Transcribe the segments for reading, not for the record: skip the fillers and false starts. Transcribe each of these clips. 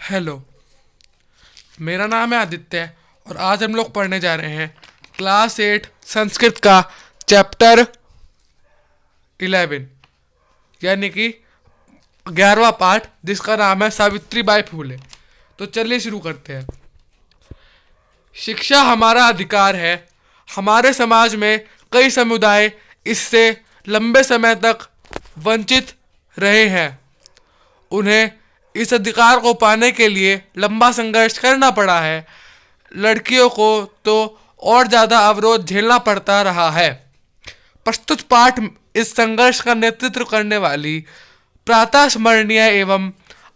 Hello, मेरा नाम है आदित्य और आज हम लोग पढ़ने जा रहे हैं क्लास 8 संस्कृत का चैप्टर 11 यानी कि 11वां पाठ, जिसका नाम है सावित्री बाई फूले। तो चलिए शुरू करते हैं। शिक्षा हमारा अधिकार है। हमारे समाज में कई समुदाय इससे लंबे समय तक वंचित रहे हैं। उन्हें इस अधिकार को पाने के लिए लंबा संघर्ष करना पड़ा है। लड़कियों को तो और ज़्यादा अवरोध झेलना पड़ता रहा है। प्रस्तुत पाठ इस संघर्ष का नेतृत्व करने वाली प्रातः स्मरणीय एवं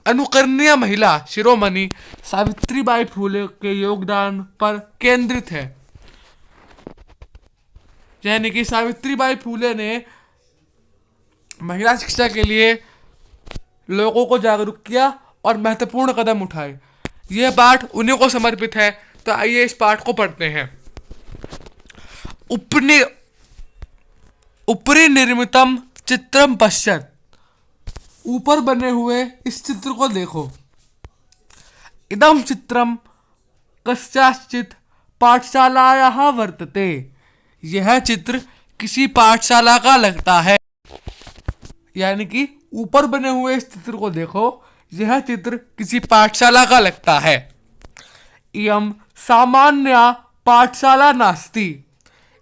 अनुकरणीय महिला शिरोमणि सावित्रीबाई फूले के योगदान पर केंद्रित है। यानी कि सावित्रीबाई फूले ने महिला शिक्षा के लिए लोगों को जागरूक किया और महत्वपूर्ण कदम उठाए। यह पाठ उन्हीं को समर्पित है। तो आइए इस पाठ को पढ़ते हैं। उपनि उपरि निर्मितम चित्रम पश्यत। ऊपर बने हुए इस चित्र को देखो। इदम चित्रम कस्याचित पाठशालायाः वर्तते। यह चित्र किसी पाठशाला का लगता है। यानी कि ऊपर बने हुए इस चित्र को देखो, यह चित्र किसी पाठशाला का लगता है। इयम सामान्य पाठशाला नास्ति।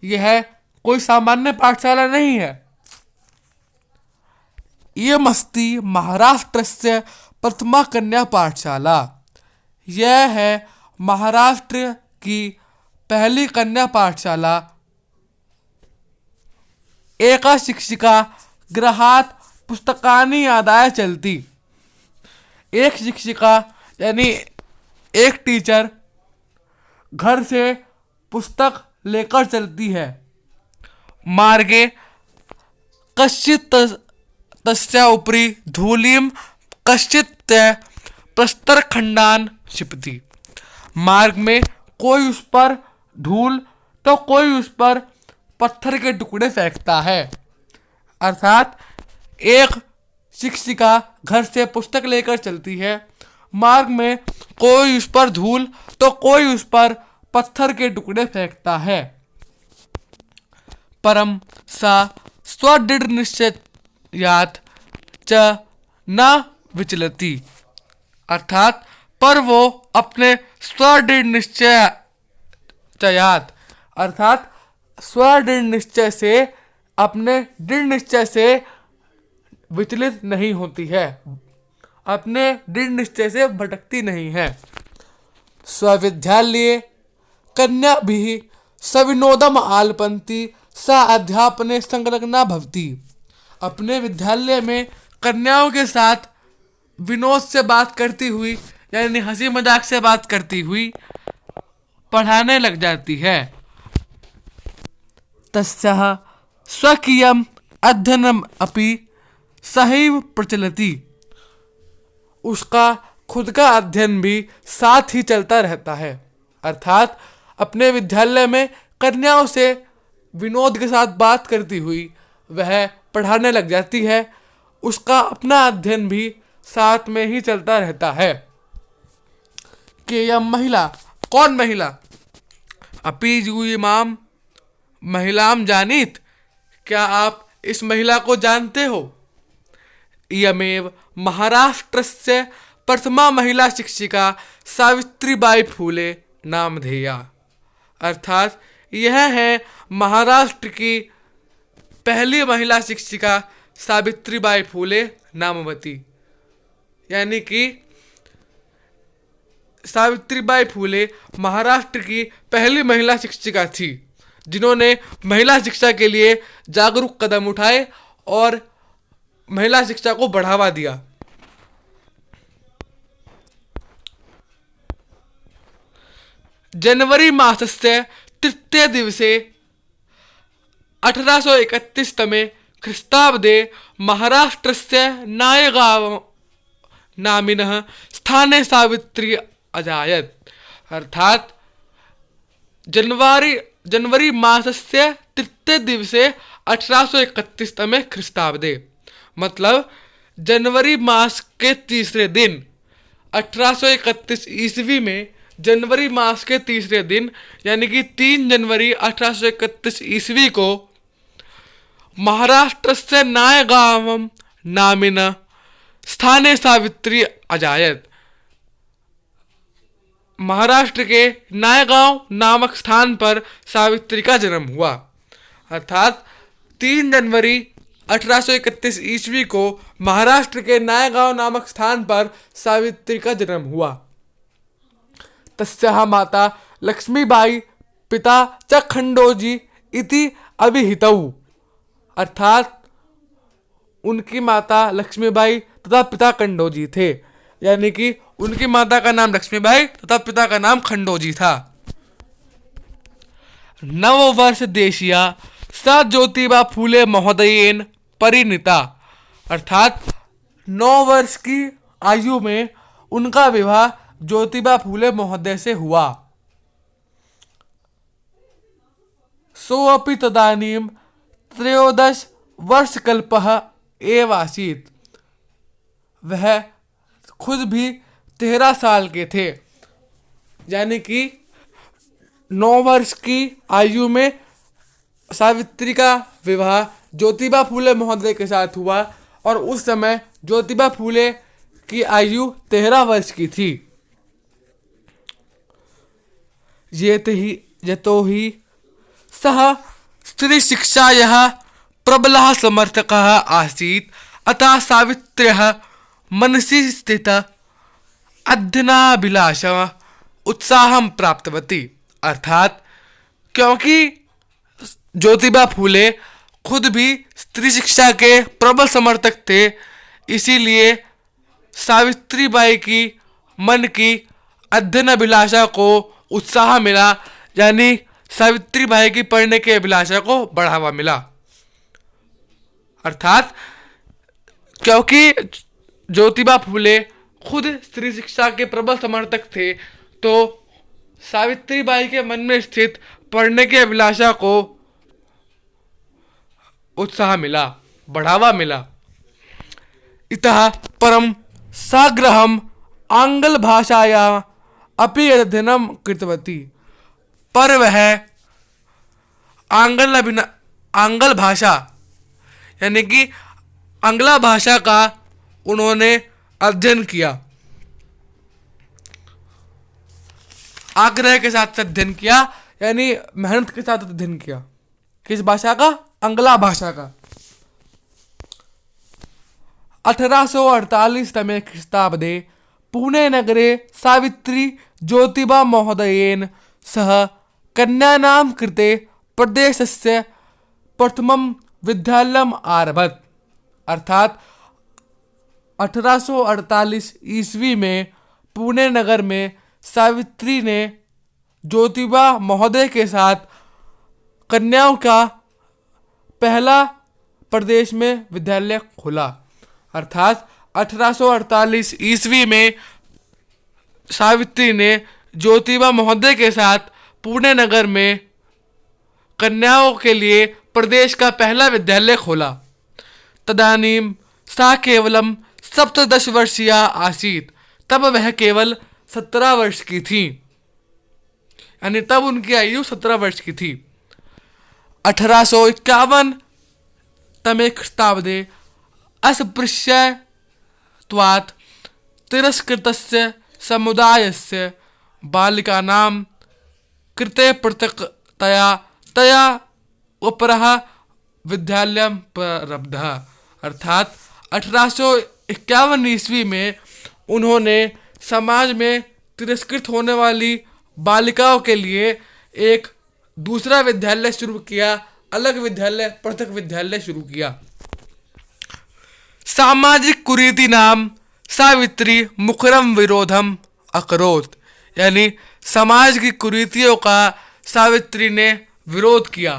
यह कोई सामान्य पाठशाला नहीं है। इयमस्ति महाराष्ट्रस्य प्रथमा कन्या पाठशाला। यह है महाराष्ट्र की पहली कन्या पाठशाला। एका शिक्षिका गृहात् पुस्तकानि आदाय चलती। एक शिक्षिका यानी एक टीचर घर से पुस्तक लेकर चलती है। मार्गे कश्चित् तस्या उपरि धूलिम कश्चित् प्रस्तरखंडान क्षिपति। मार्ग में कोई उस पर धूल तो कोई उस पर पत्थर के टुकड़े फेंकता है। अर्थात एक शिक्षिका घर से पुस्तक लेकर चलती है। मार्ग में कोई उस पर धूल तो कोई उस पर पत्थर के टुकड़े फेंकता है। परम सा स्वदृढ़ निश्चयात् च न विचलति। अर्थात पर वो अपने स्वदृढ़ निश्चयात् अर्थात स्वदृढ़ निश्चय से, अपने दृढ़ निश्चय से विचलित नहीं होती है। अपने दृढ़ निश्चय से भटकती नहीं है। स्वविद्यालये कन्या भी सविनोदम आलपंती सा अध्यापने संलग्ना भवती। अपने विद्यालय में कन्याओं के साथ विनोद से बात करती हुई यानी हंसी मजाक से बात करती हुई पढ़ाने लग जाती है। तस्याः स्वकीयम अध्ययनम अपि सहैव प्रचलति। उसका खुद का अध्ययन भी साथ ही चलता रहता है। अर्थात अपने विद्यालय में कन्याओं से विनोद के साथ बात करती हुई वह पढ़ाने लग जाती है। उसका अपना अध्ययन भी साथ में ही चलता रहता है। कि यह महिला, कौन महिला? अपि यूयमाम महिलाम जानीत। क्या आप इस महिला को जानते हो? इयमेव महाराष्ट्रस्य प्रथमा महिला शिक्षिका सावित्रीबाई फूले नामधेया। अर्थात यह है महाराष्ट्र की पहली महिला शिक्षिका सावित्रीबाई फूले नामवती। यानी कि सावित्रीबाई फूले महाराष्ट्र की पहली महिला शिक्षिका थी जिन्होंने महिला शिक्षा के लिए जागरूक कदम उठाए और महिला शिक्षा को बढ़ावा दिया। जनवरी मासस्य तृतीय दिवसे 1831 तमे ख्रीष्टाब्दे महाराष्ट्रस्य नायगांव नामिनः स्थाने सावित्री अजायत। अर्थात जनवरी मासस्य तृतीय दिवसे 1831 तमे ख्रीष्टाब्दे मतलब जनवरी मास के तीसरे दिन 1831 ईस्वी में जनवरी मास के तीसरे दिन यानी कि 3 जनवरी 1831 ईस्वी को महाराष्ट्र से नायगांव नामिन स्थाने सावित्री अजायत, महाराष्ट्र के नायगांव नामक स्थान पर सावित्री का जन्म हुआ। अर्थात 3 जनवरी 1831 ईस्वी को महाराष्ट्र के नायगांव नामक स्थान पर सावित्री का जन्म हुआ। तस्याः माता लक्ष्मीबाई पिता च खंडोजी इति अभिहितौ, अर्थात उनकी माता लक्ष्मीबाई तथा पिता खंडोजी थे, यानी कि उनकी माता का नाम लक्ष्मीबाई तथा पिता का नाम खंडोजी था। नववर्ष देशिया स ज्योतिबा फूले महोदयेन परिणीता, अर्थात 9 वर्ष की आयु में उनका विवाह ज्योतिबा फूले महोदय से हुआ। सोऽपि तदानीं 13 वर्षकल्पः एव आसीत्, वह खुद भी 13 साल के थे, यानी कि 9 वर्ष की आयु में सावित्री का विवाह ज्योतिबा फूले महोदय के साथ हुआ और उस समय ज्योतिबा फूले की आयु 13 वर्ष की थी। यतो ही सः स्त्री शिक्षायाः प्रबलः समर्थकः आसीत्, अतः सावित्र्याः मनसि स्थित अध्ययनाभिलाष उत्साहं प्राप्तवती, अर्थात क्योंकि ज्योतिबा फूले खुद भी स्त्री शिक्षा के प्रबल समर्थक थे, इसीलिए सावित्री बाई की मन की अध्ययन अभिलाषा को उत्साह मिला, यानी सावित्री बाई की पढ़ने की अभिलाषा को बढ़ावा मिला। अर्थात क्योंकि ज्योतिबा फूले खुद स्त्री शिक्षा के प्रबल समर्थक थे, तो सावित्री बाई के मन में स्थित पढ़ने की अभिलाषा को उत्साह मिला, बढ़ावा मिला। इतः परम साग्रहम आंग्ल भाषाया अपि अध्ययनं कृतवती, पर वह आंग्ल भाषा यानी कि आंग्ला भाषा का उन्होंने अध्ययन किया, आग्रह के साथ अध्ययन किया, यानी मेहनत के साथ अध्ययन किया। किस भाषा का? आंग्ला भाषा का। 1848 तमे ख्रीष्टाब्दे पुणे नगरे सावित्री ज्योतिबा महोदयेन सह कन्यानां कृते प्रदेशस्य प्रथमं विद्यालयम् आरभत, अर्थात 1848 ईस्वी में पुणे नगर में सावित्री ने ज्योतिबा महोदय के साथ कन्याओं का पहला प्रदेश में विद्यालय खोला। अर्थात 1848 ईस्वी में सावित्री ने ज्योतिबा महोदय के साथ पुणे नगर में कन्याओं के लिए प्रदेश का पहला विद्यालय खोला। तदानीं सा केवलम 17 वर्षीया आसीत, तब वह केवल 17 वर्ष की थी, यानी तब उनकी आयु 17 वर्ष की थी। 1851 तमे ख्रीष्टाब्दे अस्पृश्यत्वात् तिरस्कृतस्य समुदायस्य बालिकानां कृते पृथक्तया तया उपरः विद्यालयं प्रारब्धः, अर्थात 1851 ईस्वी में उन्होंने समाज में तिरस्कृत होने वाली बालिकाओं के लिए एक दूसरा विद्यालय शुरू किया, अलग विद्यालय, पृथक विद्यालय शुरू किया। सामाजिक कुरीति नाम सावित्री मुखरम विरोधम अकरोत, यानी समाज की कुरीतियों का सावित्री ने विरोध किया,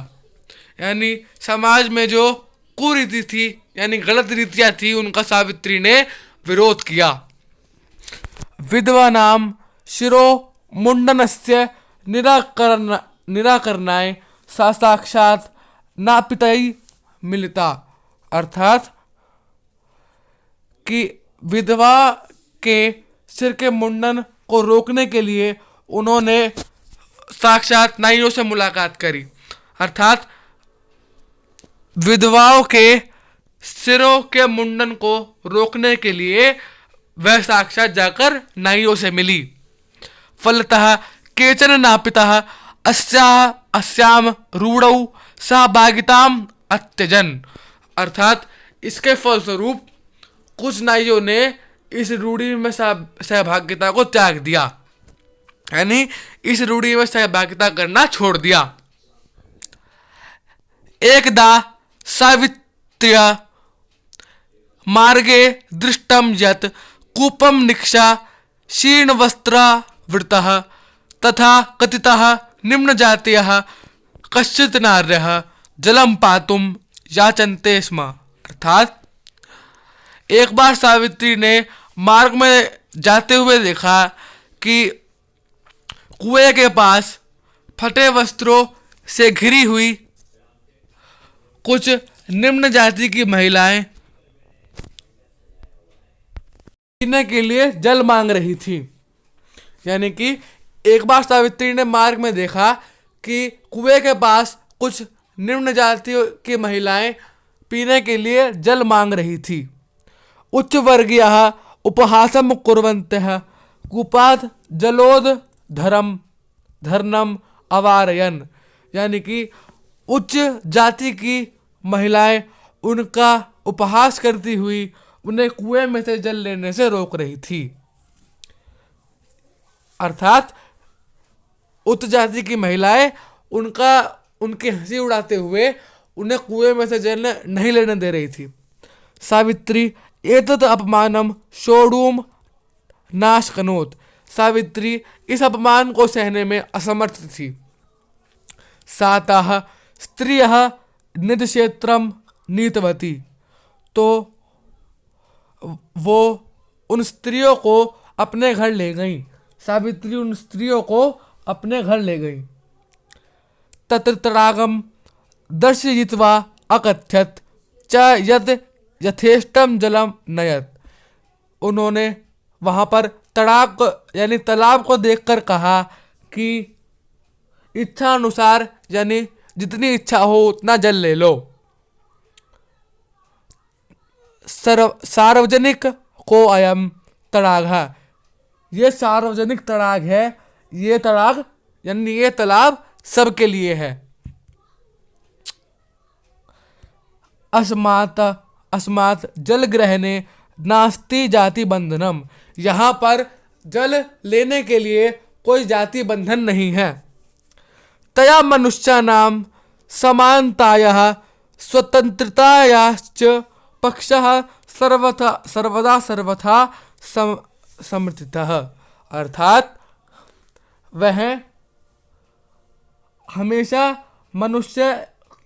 यानी समाज में जो कुरीति थी यानी गलत रीतियां थी उनका सावित्री ने विरोध किया। विधवा नाम शिरो मुंडनस्य निराकरणाय सा साक्षात नापितई मिलिता, अर्थात कि विधवा के सिर के मुंडन को रोकने के लिए उन्होंने साक्षात नाइयों से मुलाकात करी। अर्थात विधवाओं के सिरों के मुंडन को रोकने के लिए वह साक्षात जाकर नाइयों से मिली। फलतः केचन नापितः अस्याम रूढ़ौ सहभागिताम अत्यजन। अर्थात इसके फलस्वरूप कुछ नाइयों ने इस रूढ़ी में सहभागिता को त्याग दिया, यानी इस रूढ़ी में सहभागिता करना छोड़ दिया। एकदा सावित्र्य मार्गे दृष्टम यत् कूपम निक्षा शीर्णवस्त्रावृतः तथा कथितः निम्न जातीयः कश्चित् नार्यः जलम पातुम याचन्ते स्म। अर्थात एक बार सावित्री ने मार्ग में जाते हुए देखा कि कुएं के पास फटे वस्त्रों से घिरी हुई कुछ निम्न जाति की महिलाएं पीने के लिए जल मांग रही थी। यानी कि एक बार सावित्री ने मार्ग में देखा कि कुएं के पास कुछ निम्न जातियों की महिलाएं पीने के लिए जल मांग रही थी। उच्च वर्गीयः उपहासं कुर्वन्तः कूपात् जलोद धर्नम अवारयन। यानी कि उच्च जाति की महिलाएं उनका उपहास करती हुई उन्हें कुएं में से जल लेने से रोक रही थी। अर्थात उच्च जाति की महिलाएं उनकी हंसी उड़ाते हुए उन्हें कुएं में से जल नहीं लेने दे रही थी। सावित्री एतत् अपमानम सोढुम नाशकनोत। सावित्री इस अपमान को सहने में असमर्थ थी। साताः स्त्रियः निज क्षेत्रम नीतवती। तो वो उन स्त्रियों को अपने घर ले गई। सावित्री उन स्त्रियों को अपने घर ले गई। तत्र तडागम दर्शयित्वा अकथ्यत च यत् यथेष्टम जलम नयत। उन्होंने वहाँ पर तड़ाक यानी तालाब को देखकर कहा कि इच्छा अनुसार यानी जितनी इच्छा हो उतना जल ले लो। सार्वजनिक को अयम तड़ाग है, ये सार्वजनिक तड़ाग है। ये तड़ाग यानी ये तालाब सबके लिए है। अस्मात् जल ग्रहणे नास्ति जाति बंधनम। यहाँ पर जल लेने के लिए कोई जाति बंधन नहीं है। तया मनुष्यानां समानतायाः स्वतंत्रतायाश्च पक्षः सर्वथा समर्थितः। अर्थात वह हमेशा मनुष्य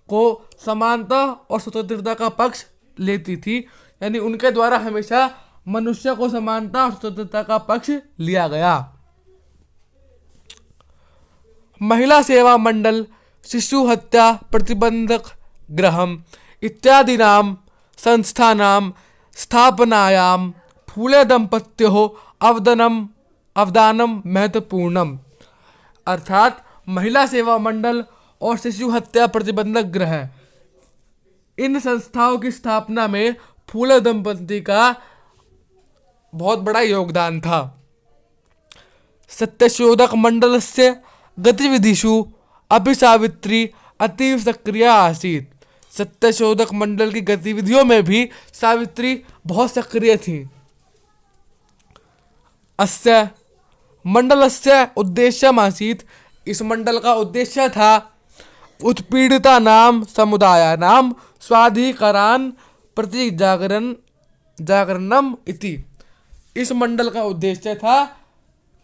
को समानता और स्वतंत्रता का पक्ष लेती थी। यानी उनके द्वारा हमेशा मनुष्य को समानता और स्वतंत्रता का पक्ष लिया गया। महिला सेवा मंडल, शिशु हत्या प्रतिबंधक गृहम इत्यादिनां संस्थानां स्थापनायां फूले दंपत्योः अवदानम महत्वपूर्णम। अर्थात महिला सेवा मंडल और शिशु हत्या प्रतिबंधक गृह, इन संस्थाओं की स्थापना में फूले दंपति का बहुत बड़ा योगदान था। सत्यशोधक मंडल से गतिविधिषु अपि सावित्री अतीव सक्रिय आसीत्। सत्यशोधक मंडल की गतिविधियों में भी सावित्री बहुत सक्रिय थी। अस्य मंडलस्य उद्देश्यम् आसीत्। इस मंडल का उद्देश्य था उत्पीड़ितानां समुदायानां स्वाधिकारान् प्रति जागरणम इति। इस मंडल का उद्देश्य था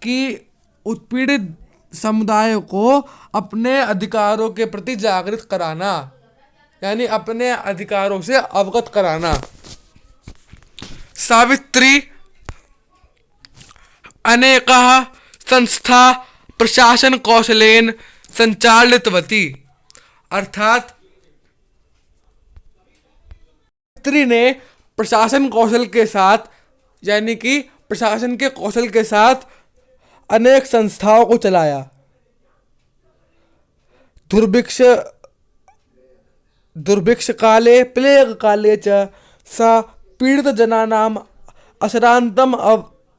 कि उत्पीड़ित समुदायों को अपने अधिकारों के प्रति जागृत कराना, यानी अपने अधिकारों से अवगत कराना। सावित्री अनेकाः संस्था प्रशासन कौशलेन संचालितवती। अर्थात सावित्री ने प्रशासन कौशल के साथ यानी कि प्रशासन के कौशल के साथ अनेक संस्थाओं को चलाया। दुर्भिक्ष काले प्लेग काले च सा पीड़ित जनानाम अश्रांतम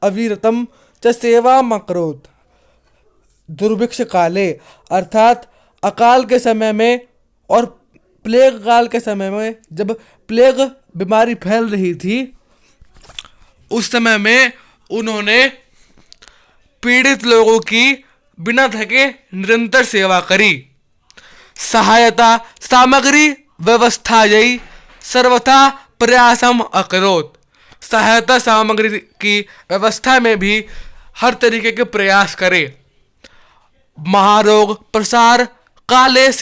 अविरतम च सेवाम अकरोत्। दुर्भिक्ष काले अर्थात अकाल के समय में और प्लेग काल के समय में, जब प्लेग बीमारी फैल रही थी, उस समय में उन्होंने पीड़ित लोगों की बिना थके निरंतर सेवा करी। सहायता सामग्री व्यवस्थायै सर्वथा प्रयासम अकरोत्। सहायता सामग्री की व्यवस्था में भी हर तरीके के प्रयास करे। महारोग प्रसार काले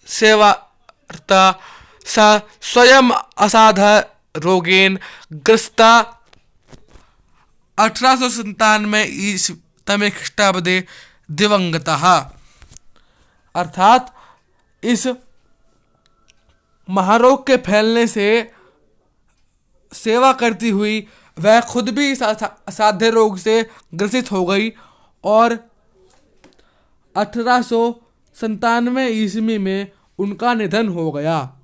सेवार्ता सा स्वयं असाधारोगेन ग्रस्ता। 1897 तमे ख्रीष्टाब्दे दिवंगतः। अर्थात इस महारोग के फैलने से सेवा करती हुई वह खुद भी इस असाध्य रोग से ग्रसित हो गई और 1897 ईस्वी में उनका निधन हो गया।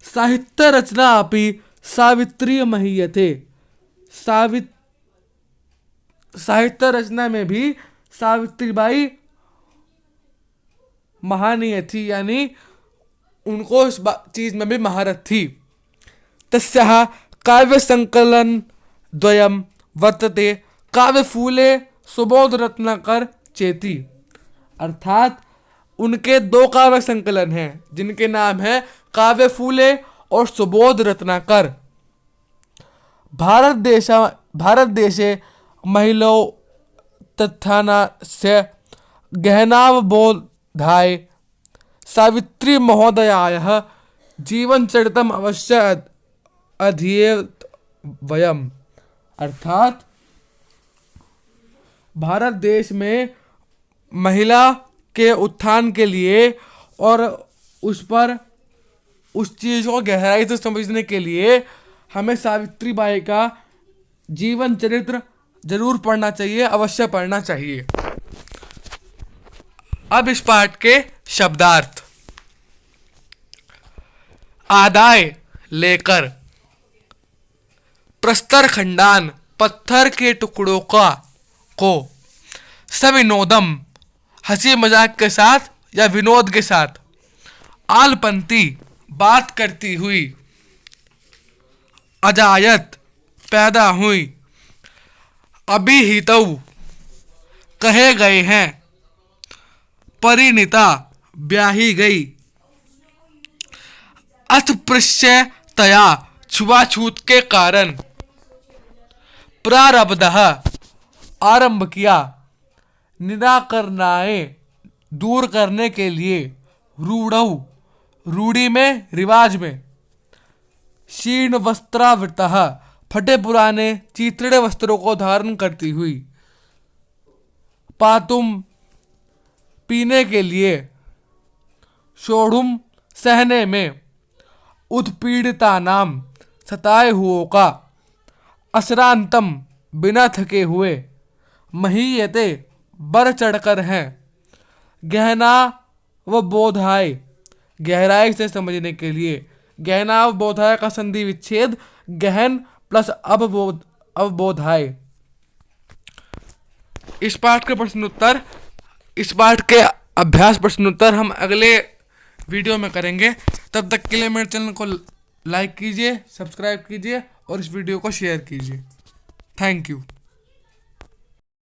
साहित्य रचना अपि सावित्री महीयते। साहित्य रचना में भी सावित्रीबाई महानीय थी, यानी उनको इस चीज में भी महारत थी। तस्याः काव्य संकलन द्वयम वर्तते काव्य फूले सुबोध रत्नाकर चेती। अर्थात उनके 2 काव्य संकलन हैं जिनके नाम है काव्य फूले और सुबोध रत्नाकर। भारत देशे महिलाओं तथ्यानास्य गहनावबोधाय सावित्री महोदयायाः जीवनचरितम् अवश्य अध्येत वयम। अर्थात भारत देश में महिला के उत्थान के लिए और उस चीज को गहराई से समझने के लिए हमें सावित्रीबाई का जीवन चरित्र जरूर पढ़ना चाहिए, अवश्य पढ़ना चाहिए। अब इस पाठ के शब्दार्थ। आदाय लेकर, प्रस्तर खंडान पत्थर के टुकड़ों को, सविनोदम हंसी मजाक के साथ या विनोद के साथ, आलपंती बात करती हुई, अजायत पैदा हुई, अभिहितौ कहे गए हैं, परिणीता ब्याही गई, अस्पृश्यतया छुआछूत के कारण, प्रारब्धः आरंभ किया, निराकरणाय दूर करने के लिए, रूढ़ौ रूढ़ी में रिवाज में, शीर्ण वस्त्रावृतः फटे पुराने चीथड़े वस्त्रों को धारण करती हुई, पातुम पीने के लिए, शोढ़ुम सहने में, उत्पीड़िता नाम सताए हुओं का, अश्रांतम बिना थके हुए, महीयते बर चढ़कर हैं, गहना व बोधाय गहराई से समझने के लिए, गहना व बोधाय का संधि विच्छेद गहन प्लस अवबोधाय। इस पाठ के अभ्यास प्रश्नोत्तर हम अगले वीडियो में करेंगे। तब तक के लिए मेरे चैनल को लाइक कीजिए, सब्सक्राइब कीजिए और इस वीडियो को शेयर कीजिए। Thank you.